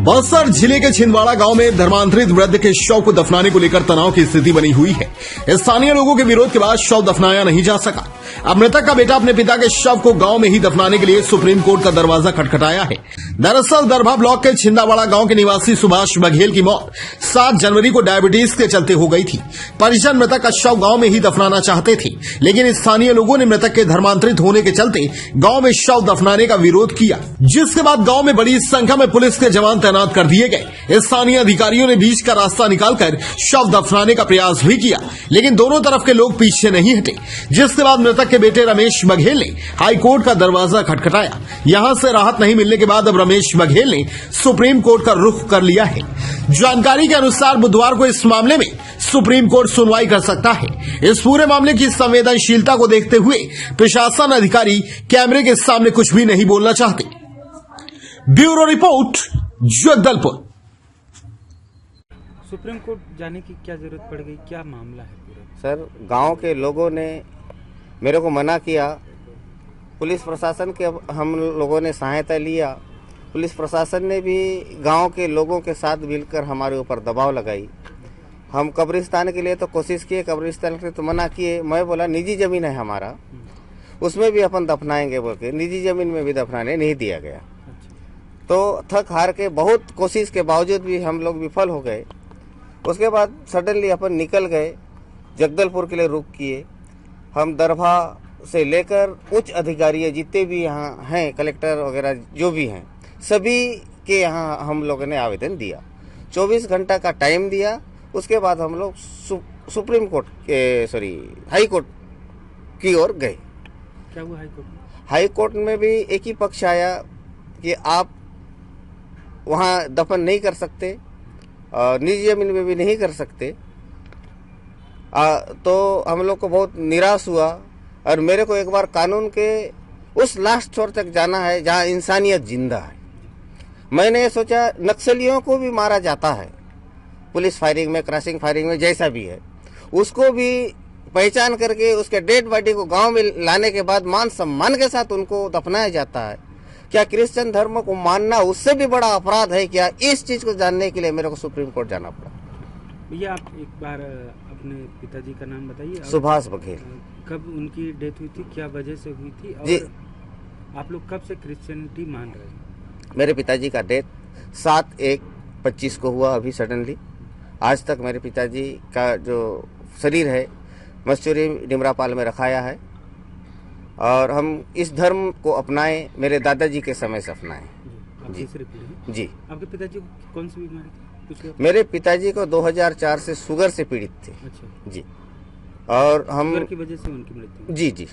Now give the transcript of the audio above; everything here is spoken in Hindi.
बस्तर जिले के छिंदवाड़ा गांव में धर्मांतरित वृद्ध के शव को दफनाने को लेकर तनाव की स्थिति बनी हुई है। स्थानीय लोगों के विरोध के बाद शव दफनाया नहीं जा सका। अब मृतक का बेटा अपने पिता के शव को गांव में ही दफनाने के लिए सुप्रीम कोर्ट का दरवाजा खटखटाया है। दरअसल दरभा ब्लॉक के छिंदवाड़ा गांव के निवासी सुभाष बघेल की मौत 7 जनवरी को डायबिटीज के चलते हो गई थी। परिजन मृतक का शव गांव में ही दफनाना चाहते थे, लेकिन स्थानीय लोगों ने मृतक के धर्मांतरित होने के चलते गांव में शव दफनाने का विरोध किया, जिसके बाद गांव में बड़ी संख्या में पुलिस के जवान तैनात कर दिए गए। स्थानीय अधिकारियों ने बीच का रास्ता निकालकर शव दफनाने का प्रयास भी किया, लेकिन दोनों तरफ के लोग पीछे नहीं हटे, जिसके बाद मृतक के बेटे रमेश बघेल ने हाईकोर्ट का दरवाजा खटखटाया। यहां से राहत नहीं मिलने के बाद अब रमेश बघेल ने सुप्रीम कोर्ट का रुख कर लिया है। जानकारी के अनुसार बुधवार को इस मामले में सुप्रीम कोर्ट सुनवाई कर सकता है। इस पूरे मामले की संवेदनशीलता को देखते हुए प्रशासन अधिकारी कैमरे के सामने कुछ भी नहीं बोलना चाहते। Bureau report, Jagdalpur. Supreme court जाने की क्या जरूरत पड़ गई, क्या मामला है पूरा? सर, गांव के लोगों ने मेरे को मना किया। पुलिस प्रशासन के हम लोगों ने सहायता लिया। पुलिस प्रशासन ने भी गांव के लोगों के साथ मिलकर हमारे ऊपर दबाव लगाई। हम कब्रिस्तान के लिए तो कोशिश किए, कब्रिस्तान के तो मना किए। मैं बोला निजी जमीन है हमारा, उसमें भी अपन दफनाएंगे बोल के निजी जमीन में भी दफनाने नहीं दिया गया। तो थक हार के बहुत कोशिश के बावजूद भी हम लोग विफल हो गए। उसके बाद सडनली अपन निकल गए, जगदलपुर के लिए रुक किए। हम दरभा से लेकर उच्च अधिकारी जितने भी यहाँ हैं, कलेक्टर वगैरह जो भी हैं, सभी के यहाँ हम लोगों ने आवेदन दिया। 24 घंटा का टाइम दिया। उसके बाद हम लोग सुप्रीम कोर्ट हाई कोर्ट की ओर गए। क्या हुआ हाई कोर्ट में? हाई कोर्ट में भी एक ही पक्ष आया कि आप वहाँ दफन नहीं कर सकते, निजी जमीन में भी नहीं कर सकते। तो हम लोग को बहुत निराश हुआ और मेरे को एक बार कानून के उस लास्ट छोर तक जाना है जहाँ इंसानियत जिंदा है। मैंने ये सोचा नक्सलियों को भी मारा जाता है, पुलिस फायरिंग में, क्रॉसिंग फायरिंग में, जैसा भी है, उसको भी पहचान करके उसके डेड बॉडी को गांव में लाने के बाद मान सम्मान के साथ उनको दफनाया जाता है। क्या क्रिश्चियन धर्म को मानना उससे भी बड़ा अपराध है क्या? इस चीज को जानने के लिए मेरे को सुप्रीम कोर्ट जाना पड़ा। भैया आप एक बार अपने पिताजी का नाम बताइए। सुभाष बघेल। कब उनकी डेथ हुई थी, क्या वजह से हुई थी, और जी, आप लोग कब से क्रिश्चियनिटी मान रहे हैं? मेरे पिताजी का डेथ 7/1/25 को हुआ। अभी सडनली आज तक मेरे पिताजी का जो शरीर है मस्तूरी निमरापाल में रखाया है और हम इस धर्म को अपनाएं, मेरे दादाजी के समय से अपनाएं। जी जी। आपके पिताजी को कौन सी बीमारी थी? मेरे पिताजी को 2004 से शुगर से पीड़ित थे। अच्छा। जी। और हम शुगर की वजह से उनकी मृत्यु? जी जी।